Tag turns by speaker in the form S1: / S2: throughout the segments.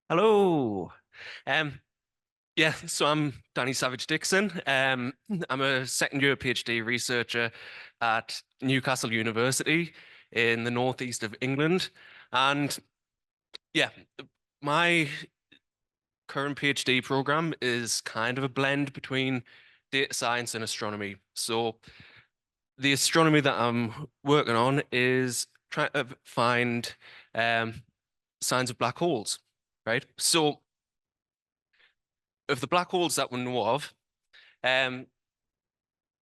S1: Hello. Um, yeah, so I'm Danny Savage Dixon. I'm a second year PhD researcher at Newcastle University in the northeast of England. And yeah, my current PhD program is kind of a blend between data science and astronomy. So the astronomy that I'm working on is trying to find um, signs of black holes, right? So of the black holes that we know of, Um,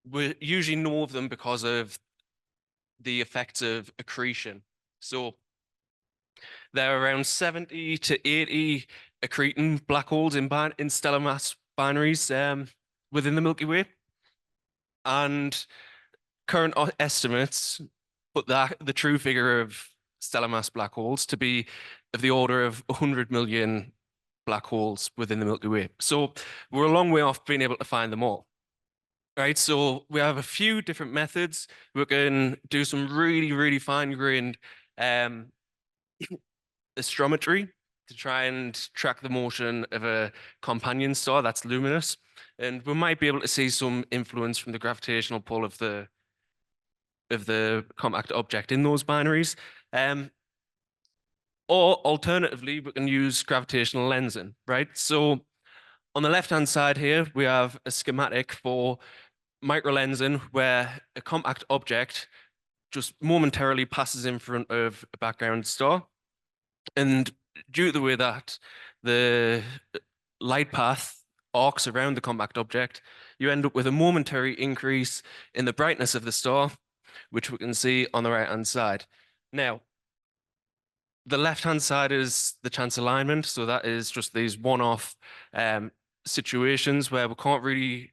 S1: we usually know of them because of the effects of accretion. So there are around 70 to 80 accreting black holes in stellar mass binaries within the Milky Way. And current estimates put the true figure of stellar mass black holes to be of the order of 100 million black holes within the Milky Way. So we're a long way off being able to find them all. Right, so we have a few different methods. We can do some really, really fine-grained um, astrometry to try and track the motion of a companion star that's luminous. And we might be able to see some influence from the gravitational pull of the compact object in those binaries. Um, or alternatively, we can use gravitational lensing, right? So on the left-hand side here, we have a schematic for microlensing where a compact object just momentarily passes in front of a background star. And due to the way that the light path arcs around the compact object, you end up with a momentary increase in the brightness of the star, which we can see on the right-hand side. Now, the left-hand side is the chance alignment. So that is just these one-off situations where we can't really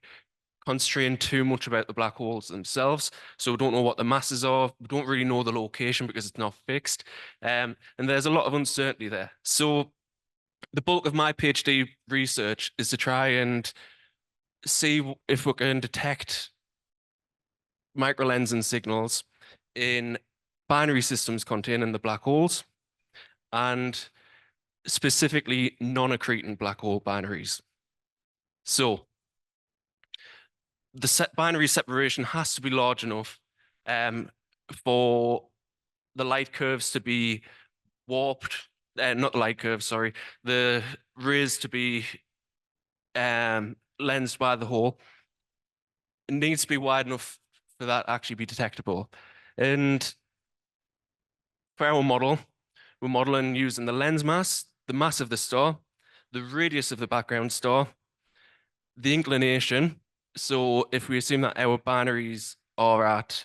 S1: constrain too much about the black holes themselves. So we don't know what the masses are. We don't really know the location because it's not fixed. And there's a lot of uncertainty there. So the bulk of my PhD research is to try and see if we can detect microlensing signals in binary systems containing the black holes and specifically non-accreting black hole binaries. So the binary separation has to be large enough for the light curves to be warped, not the light curves, sorry, the rays to be lensed by the hole. It needs to be wide enough for that actually be detectable. And for our model, we're modeling using the lens mass, the mass of the star, the radius of the background star, the inclination. So if we assume that our binaries are at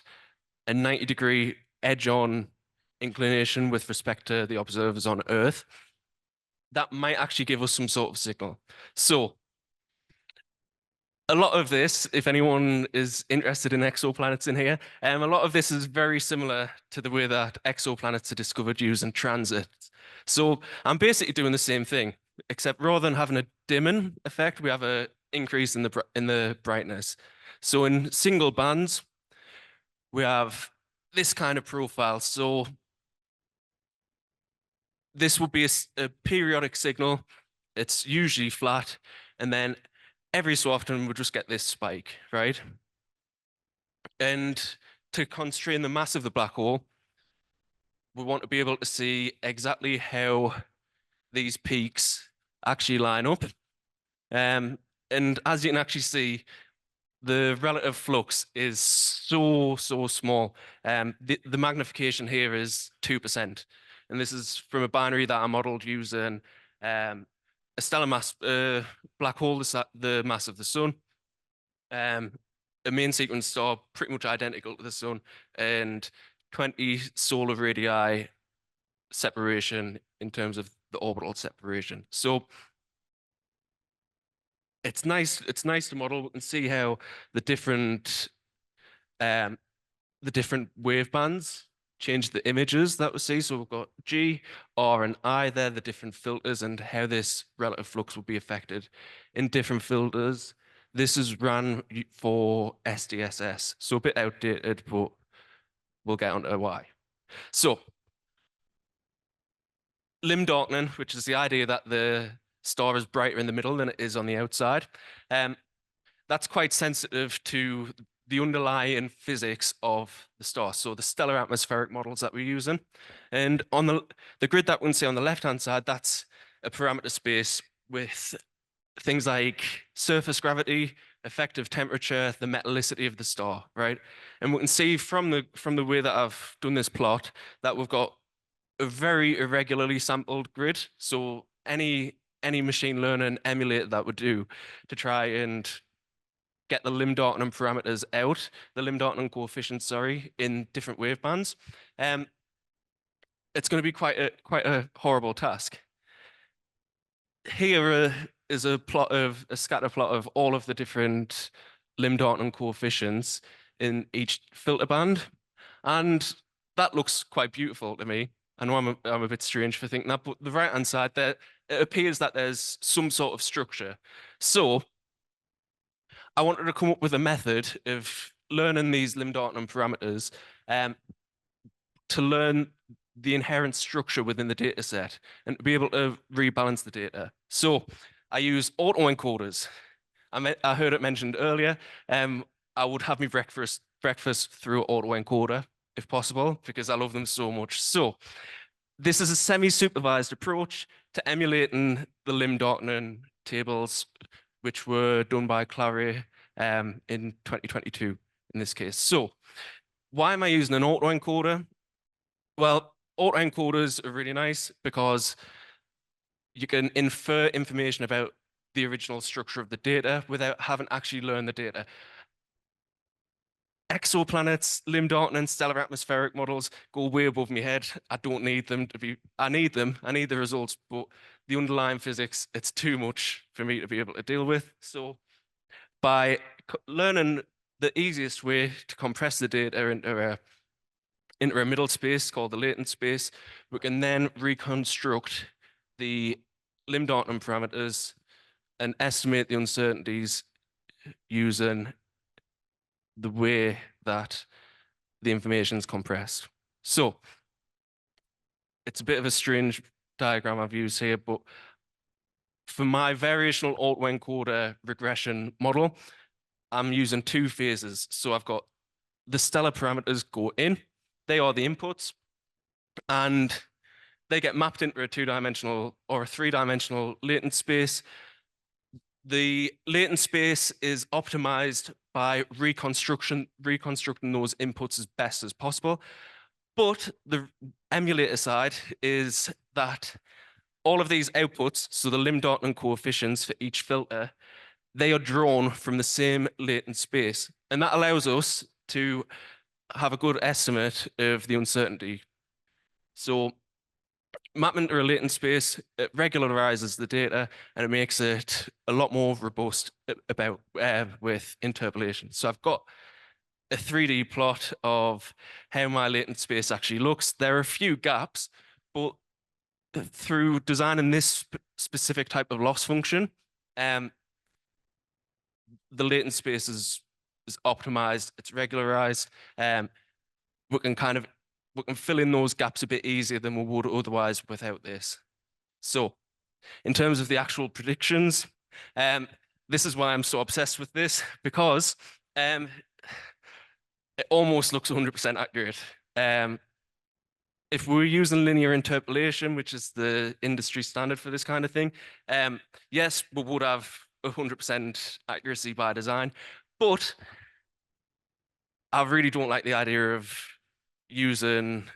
S1: a 90-degree edge-on inclination with respect to the observers on Earth, that might actually give us some sort of signal. So a lot of this, if anyone is interested in exoplanets in here, a lot of this is very similar to the way that exoplanets are discovered using transits. So I'm basically doing the same thing, except rather than having a dimming effect, we have an increase in the brightness. So in single bands, we have this kind of profile. So this would be a periodic signal. It's usually flat, and then every so often we'll just get this spike, right? And to constrain the mass of the black hole, we want to be able to see exactly how these peaks actually line up. And as you can actually see, the relative flux is so small. The magnification here is 2%. And this is from a binary that I modeled using a stellar mass black hole, the mass of the sun, um, a main sequence star pretty much identical to the sun, and 20 solar radii separation in terms of the orbital separation. So it's nice to model and see how the different um, the different wave bands change the images that we see. So we've got G, R, and I. They're the different filters and how this relative flux will be affected in different filters. This is run for SDSS, so a bit outdated, but we'll get onto why. So limb darkening, which is the idea that the star is brighter in the middle than it is on the outside. Um, that's quite sensitive to the underlying physics of the star, so the stellar atmospheric models that we're using. And on the grid that we can see on the left-hand side, that's a parameter space with things like surface gravity, effective temperature, the metallicity of the star, right? And we can see from the way that I've done this plot that we've got a very irregularly sampled grid. So any machine learning emulator that would do to try and get the limb darkening parameters out, the limb darkening coefficients, sorry, in different wavebands, um, it's going to be quite a horrible task. Here is a scatter plot of all of the different limb darkening coefficients in each filter band, and that looks quite beautiful to me. I know I'm a bit strange for thinking that, but the right-hand side there, it appears that there's some sort of structure. So I wanted to come up with a method of learning these limb darkening parameters um, to learn the inherent structure within the data set and to be able to rebalance the data. So I use autoencoders. I heard it mentioned earlier. Um, I would have my breakfast through autoencoder if possible because I love them so much. So this is a semi-supervised approach to emulating the limb darkening tables, which were done by Clary in 2022 in this case. So why am I using an autoencoder? Well, autoencoders are really nice because you can infer information about the original structure of the data without having actually learned the data. Exoplanets, limb darkening, stellar atmospheric models go way above my head. I don't need them to be, I need them, I need the results, but the underlying physics, it's too much for me to be able to deal with. So by learning the easiest way to compress the data into a middle space called the latent space, we can then reconstruct the limb darkening parameters and estimate the uncertainties using the way that the information is compressed. So it's a bit of a strange diagram I've used here, but for my variational autoencoder regression model, I'm using two phases. So I've got the stellar parameters go in, they are the inputs, and they get mapped into a two-dimensional or a three-dimensional latent space. The latent space is optimized by reconstructing those inputs as best as possible. But the emulator side is that all of these outputs, so the limb darkening coefficients for each filter, they are drawn from the same latent space. And that allows us to have a good estimate of the uncertainty. So mapping to a latent space, it regularizes the data and it makes it a lot more robust about with interpolation. So I've got a 3D plot of how my latent space actually looks. There are a few gaps, but through designing this specific type of loss function, the latent space is optimized, it's regularized. We can kind of we can fill in those gaps a bit easier than we would otherwise without this. So in terms of the actual predictions, this is why I'm so obsessed with this because it almost looks 100% accurate. If we were using linear interpolation, which is the industry standard for this kind of thing, yes, we would have 100% accuracy by design, but I really don't like the idea of using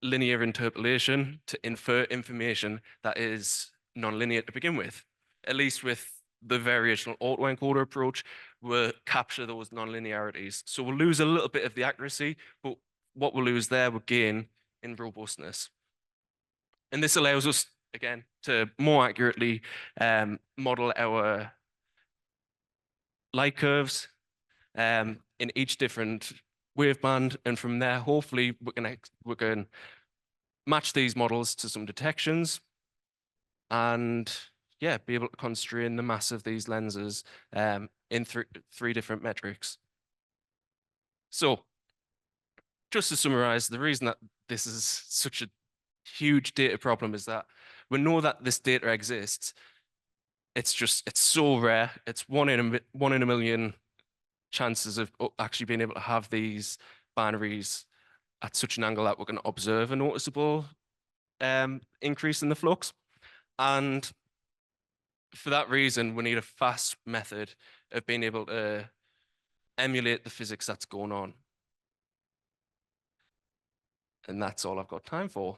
S1: linear interpolation to infer information that is non-linear to begin with. At least with the variational autoencoder approach, we'll capture those non-linearities. So we'll lose a little bit of the accuracy, but what we'll lose there, we'll gain in robustness. And this allows us, again, to more accurately model our light curves in each different waveband. And from there, hopefully, we can match these models to some detections and yeah, be able to constrain the mass of these lenses in three different metrics. So just to summarize, the reason that this is such a huge data problem is that we know that this data exists. It's so rare. It's one in a million chances of actually being able to have these binaries at such an angle that we can observe a noticeable increase in the flux. And for that reason, we need a fast method of being able to emulate the physics that's going on. And that's all I've got time for.